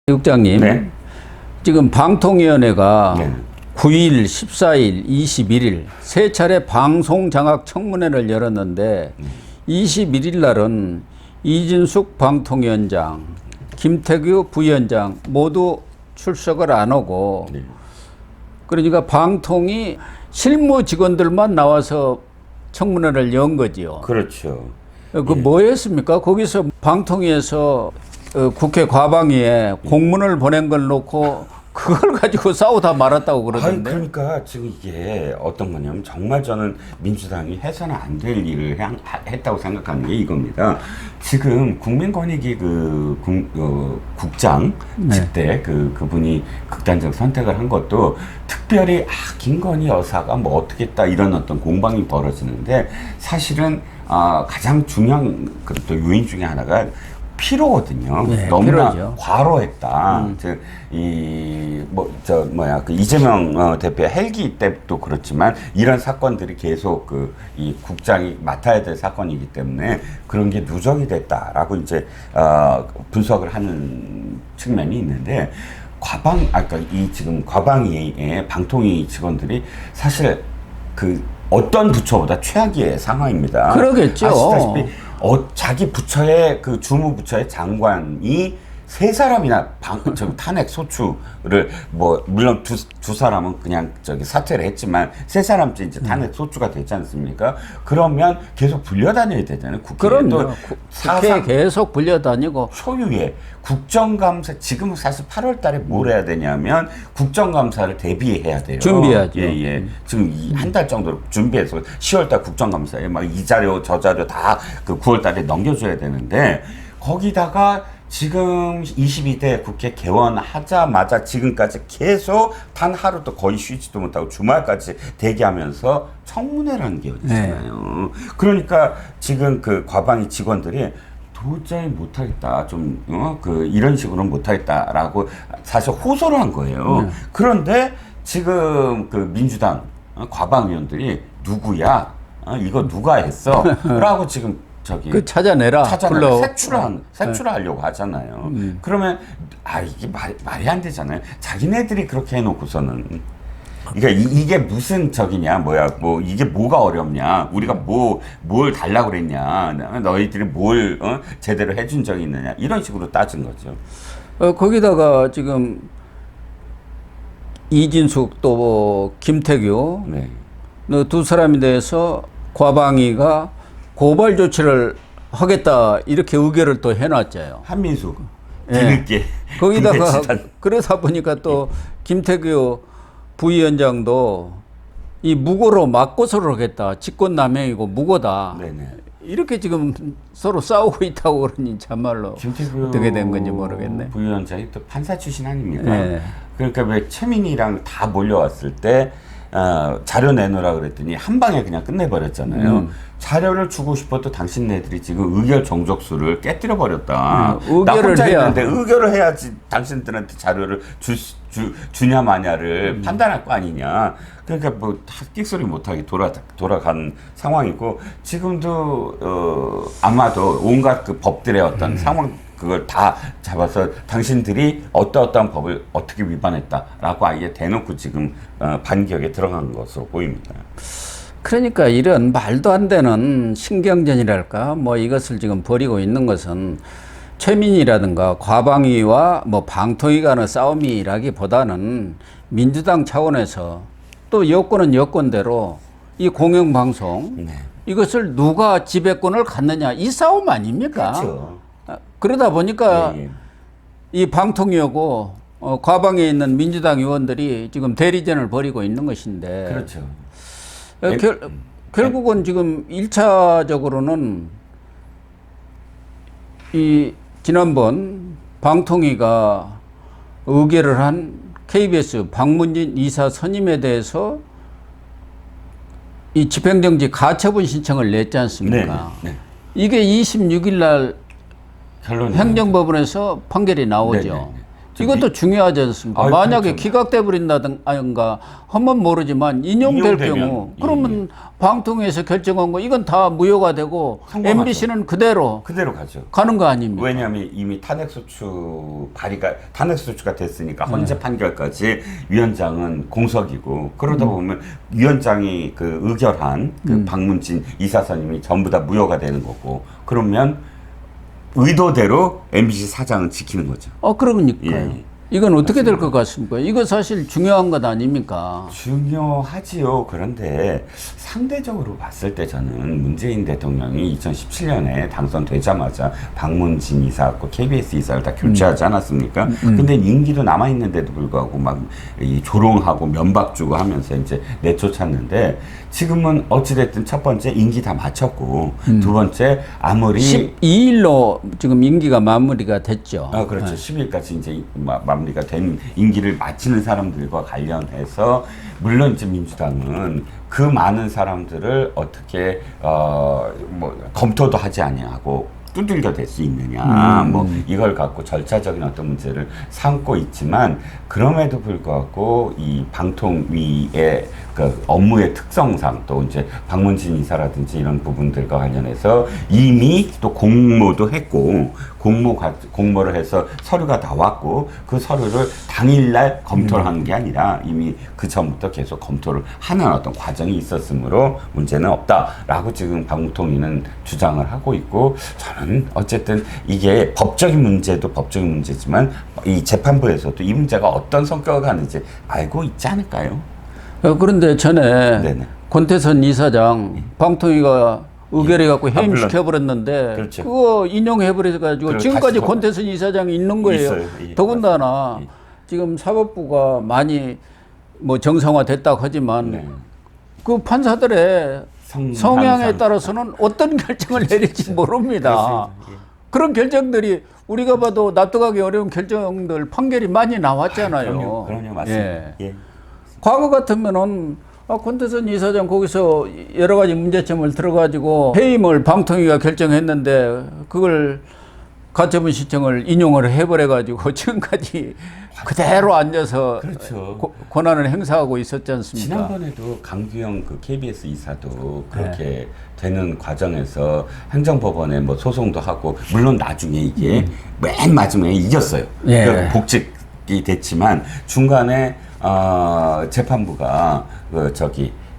국장님, 네. 지금 방통위원회가 네. 9일, 14일, 21일 세 차례 방송 장악 청문회를 열었는데 21일 날은 이진숙 방통위원장, 김태규 부위원장 모두 출석을 안 하고 네. 그러니까 방통위 실무 직원들만 나와서 청문회를 연 거지요. 그렇죠. 그 뭐였습니까? 거기서 방통위에서 국회 과방위에 공문을 보낸 걸 놓고 그걸 가지고 싸우다 말았다고 그러던데. 그러니까 지금 이게 어떤 거냐면 정말 저는 민주당이 해서는 안 될 일을 했다고 생각하는 게 이겁니다. 지금 국민권익위 국장 때 그분이 극단적 선택을 한 것도 특별히 김건희 여사가 뭐 어떻게 했다 이런 어떤 공방이 벌어지는데 사실은 가장 중요한 또 요인 중에 하나가 피로거든요. 네, 너무나 피로죠. 과로했다. 즉, 이재명 대표 헬기 때도 그렇지만 이런 사건들이 계속 이 국장이 맡아야 될 사건이기 때문에 그런 게 누적이 됐다라고 이제, 분석을 하는 측면이 있는데 지금 과방위의 방통위 직원들이 사실 어떤 부처보다 최악의 상황입니다. 그러겠죠. 아시다시피 자기 부처의 주무 부처의 장관이 세 사람이나 탄핵 소추를 물론 두 사람은 그냥 사퇴를 했지만 세 사람째 이제 탄핵 소추가 됐지 않습니까? 그러면 계속 불려다녀야 되잖아요. 그럼요. 국회에 계속 불려다니고 초유의 국정감사 지금 사실 8월 달에 뭘 해야 되냐면 국정감사를 대비해야 돼요. 준비해야죠. 예. 지금 한 달 정도 준비해서 10월 달 국정감사에 막 이 자료 저 자료 다 9월 달에 넘겨줘야 되는데 거기다가 지금 22대 국회 개원하자마자 지금까지 계속 단 하루도 거의 쉬지도 못하고 주말까지 대기하면서 청문회라는 게 어디잖아요. 네. 그러니까 지금 과방위 직원들이 도저히 못하겠다. 이런 식으로는 못하겠다라고 사실 호소를 한 거예요. 그런데 지금 민주당 과방위원들이 누구야? 이거 누가 했어? 라고 지금 찾아내라. 색출하려고 하잖아요. 그러면 이게 말이 안 되잖아요. 자기네들이 그렇게 해놓고서는 그러니까 이게 무슨 이게 뭐가 어렵냐? 우리가 뭘 달라고 그랬냐? 너희들이 뭘 제대로 해준 적이 있느냐? 이런 식으로 따진 거죠. 거기다가 지금 이진숙 또 김태규 네. 두 사람에 대해서 과방위가 고발 조치를 하겠다 이렇게 의결을 또 해놨잖아요. 한민숙 뒤늦게 거기다가 그러다 보니까 또 김태규 부위원장도 이 무고로 맞고서를 하겠다. 직권남용이고 무고다. 네네. 이렇게 지금 서로 싸우고 있다고 그러니 참말로 김태규 어떻게 된 건지 모르겠네. 부위원장이 또 판사 출신 아닙니까? 네. 그러니까 왜 최민희랑 다 몰려왔을 때 자료 내놓으라 그랬더니 한 방에 그냥 끝내버렸잖아요. 자료를 주고 싶어도 당신네들이 지금 의결 정족수를 깨뜨려 버렸다. 나 혼자 있는데 의결을 해야지 당신들한테 자료를 주냐 마냐를 판단할 거 아니냐. 그러니까 끽소리 못하게 돌아간 상황이고 지금도 아마도 온갖 법들의 어떤 상황 그걸 다 잡아서 당신들이 어떠한 법을 어떻게 위반했다라고 아예 대놓고 지금 반격에 들어간 것으로 보입니다. 그러니까 이런 말도 안 되는 신경전이랄까 이것을 지금 벌이고 있는 것은 최민희라든가 과방위와 방통위 간의 싸움이라기보다는 민주당 차원에서 또 여권은 여권대로 이 공영방송 이것을 누가 지배권을 갖느냐 이 싸움 아닙니까? 그렇죠. 그러다 보니까 이 방통위하고 과방에 있는 민주당 의원들이 지금 대리전을 벌이고 있는 것인데 그렇죠. 결국은 지금 1차적으로는 이 지난번 방통위가 의결을 한 KBS 박문진 이사 선임에 대해서 이 집행정지 가처분 신청을 냈지 않습니까? 네. 이게 26일 날 행정법원에서 판결이 나오죠. 이것도 중요하지 않습니까? 아유, 만약에 그렇죠. 기각돼 버린다든가 하면 모르지만 인용될 인용되면, 경우 예, 그러면 방통위에서 결정한 거 이건 다 무효가 되고 성공하죠. MBC는 그대로 그대로 가죠. 가는 거 아닙니까? 왜냐하면 이미 탄핵소추가 됐으니까 헌재 판결까지 위원장은 공석이고 그러다 보면 위원장이 그 의결한 그 박문진 이사선임이 전부 다 무효가 되는 거고 그러면 의도대로 MBC 사장은 지키는 거죠. 그러니까요. 예. 이건 어떻게 될 것 같습니까? 이거 사실 중요한 것 아닙니까? 중요하지요. 그런데 상대적으로 봤을 때 저는 문재인 대통령이 2017년에 당선되자마자 박문진 이사하고 KBS 이사를 다 교체하지 않았습니까? 근데 임기도 남아있는데도 불구하고 막 이 조롱하고 면박 주고 하면서 이제 내쫓았는데 지금은 어찌됐든 첫 번째 임기 다 마쳤고 두 번째 아무리 12일로 지금 임기가 마무리가 됐죠. 그렇죠. 10일까지 이제 마무리가 된 임기를 마치는 사람들과 관련해서 물론 이제 민주당은 그 많은 사람들을 어떻게 뭐 검토도 하지 아니하고 두들겨 댈 수 있느냐 뭐 이걸 갖고 절차적인 어떤 문제를 삼고 있지만 그럼에도 불구하고 이 방통위의 그 업무의 특성상 또 이제 박문진 이사라든지 이런 부분들과 관련해서 이미 또 공모도 했고 공모를 해서 서류가 나왔고 그 서류를 당일날 검토를 하는 게 아니라 이미 그 전부터 계속 검토를 하는 어떤 과정이 있었으므로 문제는 없다라고 지금 방통위는 주장을 하고 있고 저는 어쨌든 이게 법적인 문제도 법적인 문제지만 이 재판부에서도 이 문제가 어떤 성격을 가는지 알고 있지 않을까요? 그런데 전에 네네. 권태선 이사장 방통위가 의결해갖고 물론. 해임시켜버렸는데 그렇죠. 그거 인용해버려가지고 그리고 지금까지 다시 권태선 이사장이 있는 거예요. 있어요. 예, 더군다나 예. 지금 사법부가 많이 뭐 정상화됐다고 하지만 네. 그 판사들의 성향에 따라서는 어떤 결정을 내릴지 모릅니다. 그렇습니다. 예. 그런 결정들이 우리가 봐도 납득하기 어려운 결정들 판결이 많이 나왔잖아요. 그럼요, 맞습니다. 예. 예. 과거 같으면은 권태선 이사장 거기서 여러 가지 문제점을 들어가지고 해임을 방통위가 결정했는데 그걸 가처분 신청을 인용을 해버려가지고 지금까지 그대로 앉아서 그렇죠. 권한을 행사하고 있었지 않습니까? 지난번에도 강규영 그 KBS 이사도 그렇게 되는 과정에서 행정법원에 뭐 소송도 하고 물론 나중에 이게 맨 마지막에 이겼어요. 예. 그러니까 복직이 됐지만 중간에 재판부가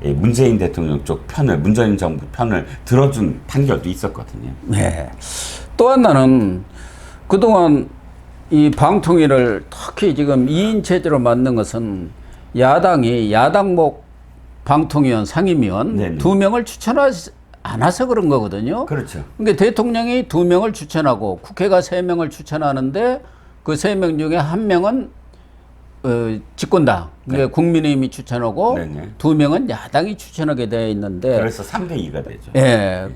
문재인 대통령 쪽 편을 문재인 정부 편을 들어준 판결도 있었거든요. 네. 또 하나는 그동안 이 방통위를 특히 지금 2인 체제로 만든 것은 야당이 야당목 방통위원 상임위원 네네. 2명을 추천하지 않아서 그런 거거든요. 그렇죠. 그러니까 대통령이 2명을 추천하고 국회가 3명을 추천하는데 그 3명 중에 1명은 집권당, 그러니까 국민의힘이 추천하고 네네. 2명은 야당이 추천하게 되어 있는데 그래서 3대2가 되죠. 예.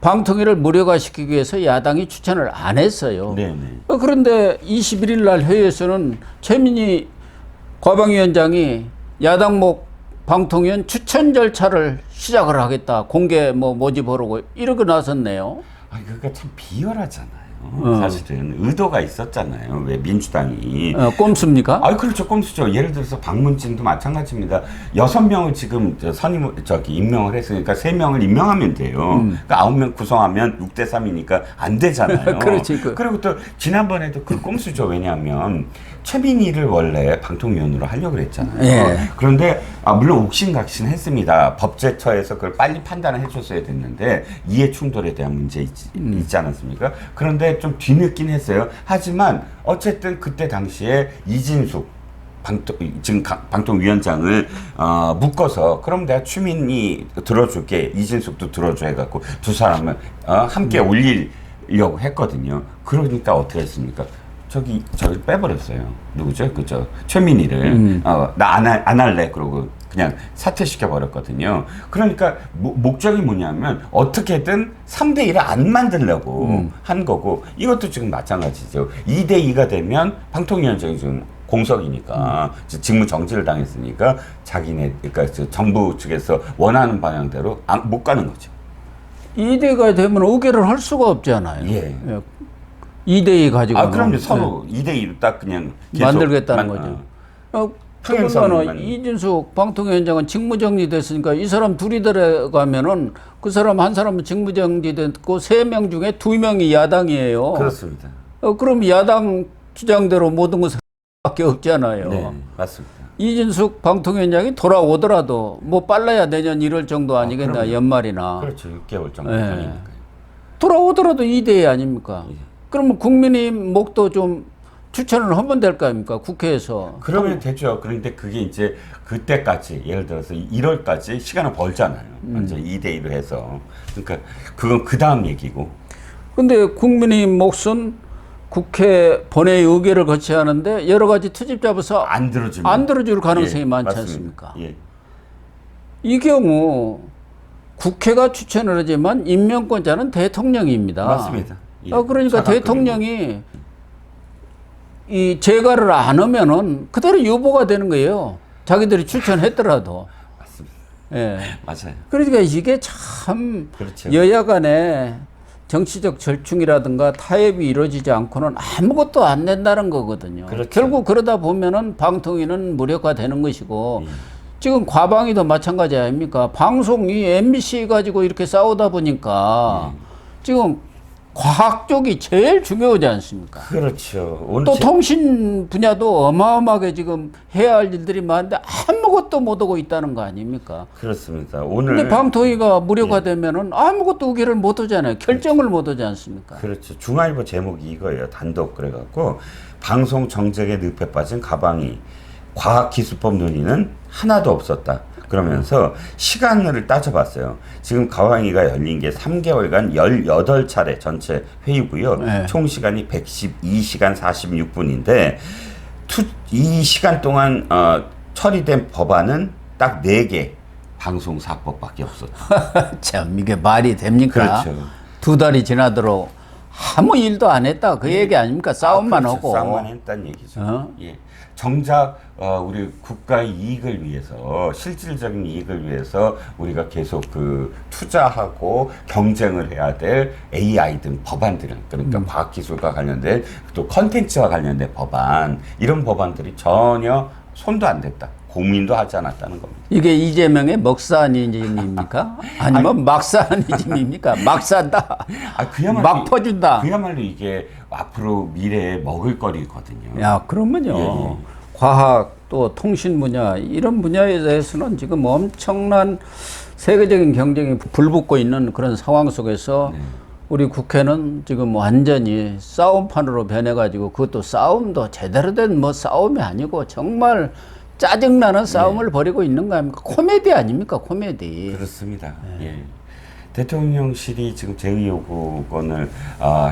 방통위를 무력화시키기 위해서 야당이 추천을 안 했어요. 네네. 그런데 21일 날 회의에서는 최민희 과방위원장이 야당목 방통위원 추천 절차를 시작을 하겠다. 공개 모집하라고 이러고 나섰네요. 그러니까 참 비열하잖아요. 사실은 의도가 있었잖아요. 왜 민주당이 꼼수입니까? 그렇죠. 꼼수죠. 예를 들어서 박문진도 마찬가지입니다. 6명을 지금 임명을 했으니까 3명을 임명하면 돼요. 그러니까 9명 구성하면 6대3이니까 안 되잖아요. 그렇지. 그리고 또 지난번에도 그 꼼수죠. 왜냐하면 최민희를 원래 방통위원으로 하려고 그랬잖아요. 예. 그런데 물론 옥신각신했습니다. 법제처에서 그걸 빨리 판단을 해줬어야 됐는데 이해 충돌에 대한 문제 있지 않았습니까? 그런데 좀 뒤늦긴 했어요. 하지만 어쨌든 그때 당시에 이진숙 지금 방통위원장을 묶어서 그럼 내가 추민이 들어줄게 이진숙도 들어줘 해갖고 두 사람을 함께 올리려고 했거든요. 그러니까 어떻게 했습니까? 저기 빼버렸어요. 누구죠? 그죠? 최민희를 나 안 할래 그러고 그냥 사퇴시켜 버렸거든요. 그러니까 목적이 뭐냐면 어떻게든 3대1을 안 만들려고 한 거고 이것도 지금 마찬가지죠. 2대2가 되면 방통위원장이 지금 공석이니까 직무 정지를 당했으니까 그러니까 정부 측에서 원하는 방향대로 못 가는 거죠. 2대가 되면 의결을 할 수가 없잖아요. 예. 2대2 가지고는 그럼요. 서로 2대2로 딱 그냥 계속 만들겠다는 거죠. 평행선만. 그러면 이준석 방통위원장은 직무정지됐으니까 이 사람 둘이 들어가면은 그 사람 한 사람은 직무정지됐고 3명 중에 2명이 야당이에요. 그렇습니다. 그럼 야당 주장대로 모든 것을 밖에 없잖아요. 네, 맞습니다. 이준석 방통위원장이 돌아오더라도 뭐 빨라야 내년 1월 정도 아니겠나 그럼요. 연말이나 그렇죠. 6개월 정도 네. 걸리니까요. 돌아오더라도 2대2 아닙니까? 예. 그러면 국민의 목도 좀 추천을 하면 될 거 아닙니까? 국회에서. 그러면 되죠. 그런데 그게 이제 그때까지 예를 들어서 1월까지 시간을 벌잖아요. 이제 2대1로 해서. 그러니까 그건 그 다음 얘기고. 근데 국민의 몫은 국회 본회의 의결을 거쳐야 하는데 여러 가지 투집 잡아서 안 들어주면 안 들어줄 가능성이 많지 맞습니다. 않습니까? 예. 이 경우 국회가 추천을 하지만 임명권자는 대통령입니다. 맞습니다. 예. 그러니까 사각금이고. 대통령이 이 재가를 안 하면은 그대로 유보가 되는 거예요. 자기들이 추천했더라도. 맞습니다. 예. 맞아요. 그러니까 이게 참 그렇죠. 여야 간에 정치적 절충이라든가 타협이 이루어지지 않고는 아무것도 안 된다는 거거든요. 그렇죠. 결국 그러다 보면은 방통위는 무력화되는 것이고 지금 과방위도 마찬가지 아닙니까? 방송이 MBC 가지고 이렇게 싸우다 보니까 지금 과학 쪽이 제일 중요하지 않습니까? 그렇죠. 오늘 또 통신 분야도 어마어마하게 지금 해야 할 일들이 많은데 아무것도 못 하고 있다는 거 아닙니까? 그렇습니다. 오늘 근데 방통위가 무력화되면은 아무것도 의결을 못 하잖아요. 결정을 못 하지 않습니까? 그렇죠. 중앙일보 제목이 이거예요. 단독 그래갖고 방송 정책에 늪에 빠진 가방이 과학기술법 논의는 하나도 없었다. 그러면서 시간을 따져봤어요. 지금 가방위가 열린 게 3개월간 18차례 전체 회의고요. 네. 총 시간이 112시간 46분인데 이 시간 동안 처리된 법안은 딱 4개 방송사법밖에 없었다. 참 이게 말이 됩니까? 그렇죠. 2달이 지나도록 아무 일도 안 했다 그 얘기 아닙니까? 싸움만 그렇죠. 하고. 싸움만 했다는 얘기죠. 어? 예. 정작 우리 국가의 이익을 위해서 실질적인 이익을 위해서 우리가 계속 그 투자하고 경쟁을 해야 될 AI 등 법안들은 그러니까 과학기술과 관련된 또 컨텐츠와 관련된 법안 이런 법안들이 전혀 손도 안 댔다. 고민도 하지 않았다는 겁니다. 이게 이재명의 먹사니즘입니까? 아니면 막사니즘입니까? 막 산다. 그야말로 막 퍼준다. 그야말로 이게 앞으로 미래에 먹을 거리거든요. 야, 그러면요. 예. 과학 또 통신 분야 이런 분야에 대해서는 지금 엄청난 세계적인 경쟁이 불붙고 있는 그런 상황 속에서 우리 국회는 지금 완전히 싸움판으로 변해가지고 그것도 싸움도 제대로 된 뭐 싸움이 아니고 정말 짜증나는 싸움을 벌이고 있는 거 아닙니까? 코미디 아닙니까? 코미디. 그렇습니다. 예. 대통령실이 지금 제의요구권을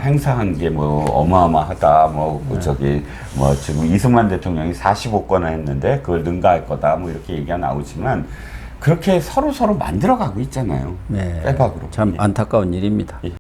행사한 게 뭐 어마어마하다. 뭐 저기 뭐 지금 이승만 대통령이 45건을 했는데 그걸 능가할 거다. 뭐 이렇게 얘기가 나오지만 그렇게 서로 만들어가고 있잖아요. 네. 빼박으로. 참 안타까운 일입니다. 예.